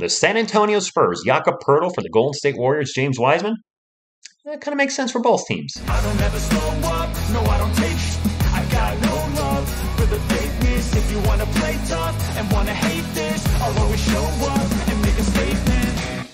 The San Antonio Spurs, Jakob Poeltl for the Golden State Warriors, James Wiseman. That kind of makes sense for both teams. I don't ever slow up, no I don't take I got no love for the fakeness. If you wanna play tough and wanna hate this, I'll always show up and make a statement.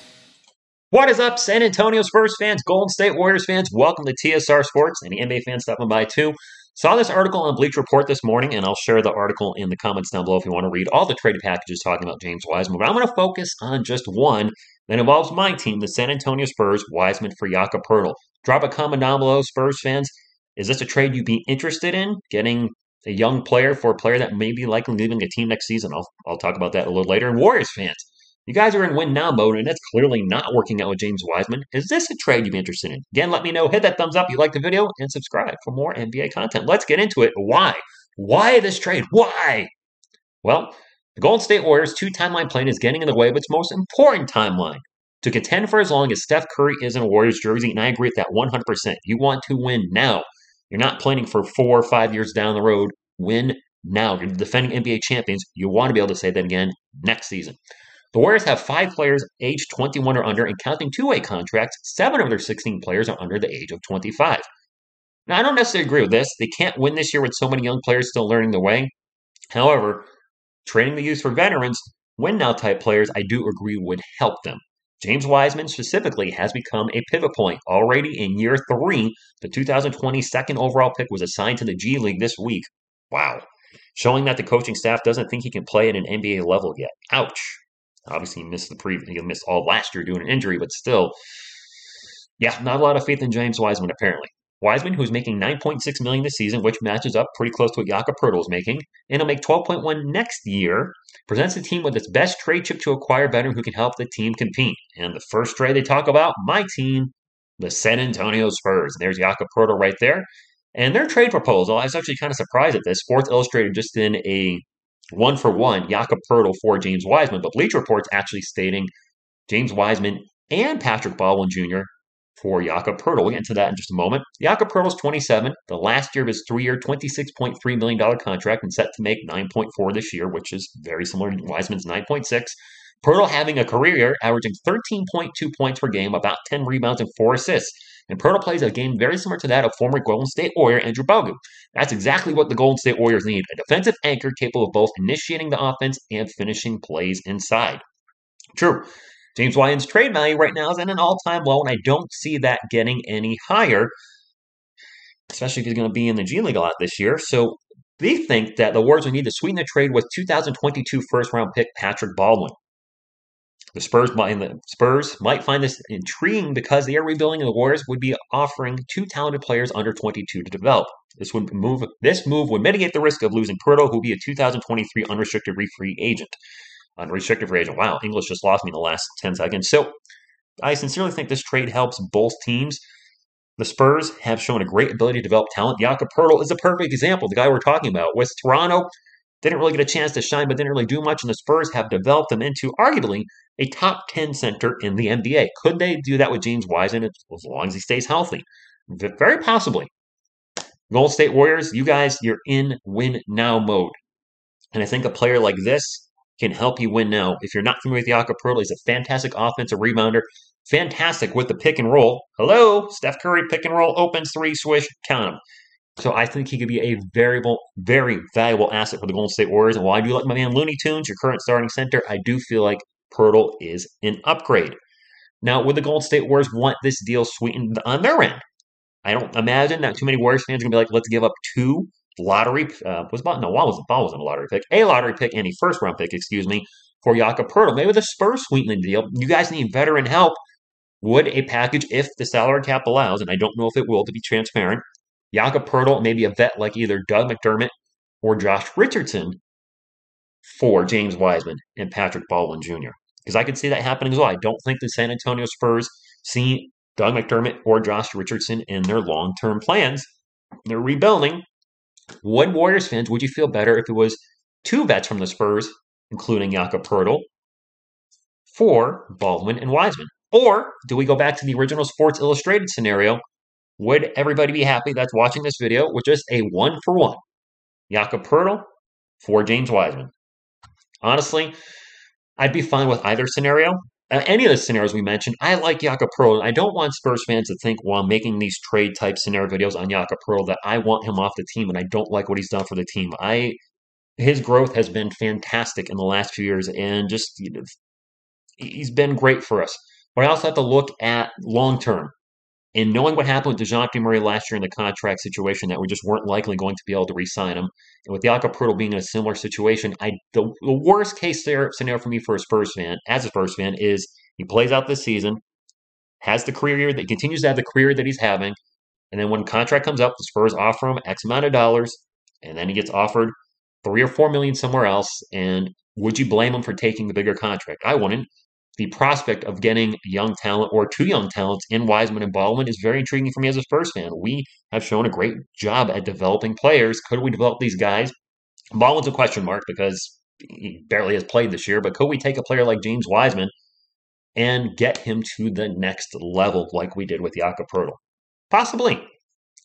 What is up, San Antonio Spurs fans, Golden State Warriors fans? Welcome to TSR Sports. Any NBA fans stopping by too. Saw this article on Bleacher Report this morning, and I'll share the article in the comments down below if you want to read all the traded packages talking about James Wiseman. But I'm going to focus on just one that involves my team, the San Antonio Spurs, Wiseman for Jakob Poeltl. Drop a comment down below, Spurs fans. Is this a trade you'd be interested in? Getting a young player for a player that may be likely leaving a team next season? I'll talk about that a little later. And Warriors fans, you guys are in win now mode, and it's clearly not working out with James Wiseman. Is this a trade you'd be interested in? Again, let me know. Hit that thumbs up if you like the video, and subscribe for more NBA content. Let's get into it. Why? Why this trade? Why? Well, the Golden State Warriors' two-timeline plan is getting in the way of its most important timeline. To contend for as long as Steph Curry is in a Warriors jersey, and I agree with that 100%. You want to win now. You're not planning for 4 or 5 years down the road. Win now. You're the defending NBA champions. You want to be able to say that again next season. The Warriors have 5 players aged 21 or under, and counting two-way contracts, 7 of their 16 players are under the age of 25. Now, I don't necessarily agree with this. They can't win this year with so many young players still learning the way. However, trading the youth for veterans, win-now type players, I do agree would help them. James Wiseman specifically has become a pivot point. Already in year 3, the 2020 second overall pick was assigned to the G League this week. Wow. Showing that the coaching staff doesn't think he can play at an NBA level yet. Ouch. Obviously, he missed all last year due to an injury, but still, yeah, not a lot of faith in James Wiseman, apparently. Wiseman, who's making $9.6 million this season, which matches up pretty close to what Jakob Poeltl is making, and he'll make $12.1 next year, presents the team with its best trade chip to acquire a veteran who can help the team compete. And the first trade they talk about, my team, the San Antonio Spurs. There's Jakob Poeltl right there. And their trade proposal, I was actually kind of surprised at this. Sports Illustrated just in a one-for-one, Jakob Poeltl for James Wiseman, but Bleacher Report's actually stating James Wiseman and Patrick Baldwin Jr. for Jakob Poeltl. We'll get into that in just a moment. Jakob Poeltl's 27, the last year of his 3-year, $26.3 million contract, and set to make $9.4 this year, which is very similar to Wiseman's $9.6. Poeltl having a career year, averaging 13.2 points per game, about 10 rebounds and 4 assists. And Poeltl plays a game very similar to that of former Golden State Warrior Andrew Bogut. That's exactly what the Golden State Warriors need, a defensive anchor capable of both initiating the offense and finishing plays inside. True, James Wiseman's trade value right now is at an all-time low, and I don't see that getting any higher, especially if he's going to be in the G League a lot this year. So they think that the Warriors will need to sweeten the trade with 2022 first-round pick Patrick Baldwin. The Spurs might find this intriguing because they are rebuilding, and the Warriors would be offering 2 talented players under 22 to develop. This move would mitigate the risk of losing Poeltl, who would be a 2023 unrestricted free agent. Unrestricted free agent. Wow, English just lost me in the last 10 seconds. So I sincerely think this trade helps both teams. The Spurs have shown a great ability to develop talent. Jakob Poeltl is a perfect example, the guy we're talking about. With Toronto, didn't really get a chance to shine, but didn't really do much, and the Spurs have developed him into arguably a top 10 center in the NBA. Could they do that with James Wiseman as long as he stays healthy? Very possibly. Golden State Warriors, you guys, you're in win-now mode. And I think a player like this can help you win now. If you're not familiar with Jakob Poeltl, he's a fantastic offensive rebounder, fantastic with the pick and roll. Hello, Steph Curry, pick and roll, opens 3, swish, count him. So I think he could be a very valuable asset for the Golden State Warriors. And while I do like my man Looney Tunes, your current starting center, I do feel like Poeltl is an upgrade. Now, would the Golden State Warriors want this deal sweetened on their end? I don't imagine that too many Warriors fans are going to be like, let's give up 2 lottery ball wasn't a lottery pick, a lottery pick and a first-round pick, for Jakob Poeltl. Maybe the Spurs sweeten the deal. You guys need veteran help. Would a package, if the salary cap allows, and I don't know if it will, to be transparent, Jakob Poeltl, maybe a vet like either Doug McDermott or Josh Richardson for James Wiseman and Patrick Baldwin Jr. Because I could see that happening as well. I don't think the San Antonio Spurs see Doug McDermott or Josh Richardson in their long-term plans. They're rebuilding. Would Warriors fans, would you feel better if it was 2 vets from the Spurs, including Jakob Poeltl, for Baldwin and Wiseman? Or do we go back to the original Sports Illustrated scenario? Would everybody be happy that's watching this video with just a 1-for-1 Jakob Poeltl for James Wiseman? Honestly, I'd be fine with either scenario. Any of the scenarios we mentioned, I like Jakob Poeltl. I don't want Spurs fans to think while making these trade type scenario videos on Jakob Poeltl that I want him off the team and I don't like what he's done for the team. His growth has been fantastic in the last few years, and just he's been great for us. But I also have to look at long term. And knowing what happened with DeJounte Murray last year in the contract situation, that we just weren't likely going to be able to re-sign him, and with Jakob Poeltl being in a similar situation, the worst case scenario for me for a Spurs fan, as a Spurs fan, is he plays out this season, has the career year that continues to have the career that he's having, and then when contract comes up, the Spurs offer him X amount of dollars, and then he gets offered 3 or 4 million somewhere else. And would you blame him for taking the bigger contract? I wouldn't. The prospect of getting young talent or two young talents in Wiseman and Baldwin is very intriguing for me as a Spurs fan. We have shown a great job at developing players. Could we develop these guys? Baldwin's a question mark because he barely has played this year, but could we take a player like James Wiseman and get him to the next level like we did with Jakob Poeltl? Possibly.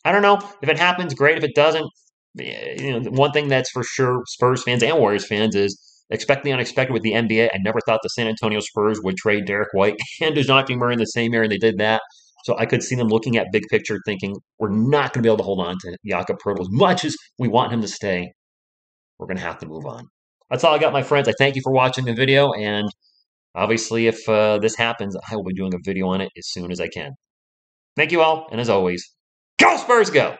I don't know. If it happens, great. If it doesn't, one thing that's for sure Spurs fans and Warriors fans is expect the unexpected with the NBA. I never thought the San Antonio Spurs would trade Derek White and DeJounte Murray in the same year, and they did that. So I could see them looking at big picture thinking, we're not going to be able to hold on to Jakob Poeltl as much as we want him to stay. We're going to have to move on. That's all I got, my friends. I thank you for watching the video, and obviously if this happens, I will be doing a video on it as soon as I can. Thank you all, and as always, go Spurs, go!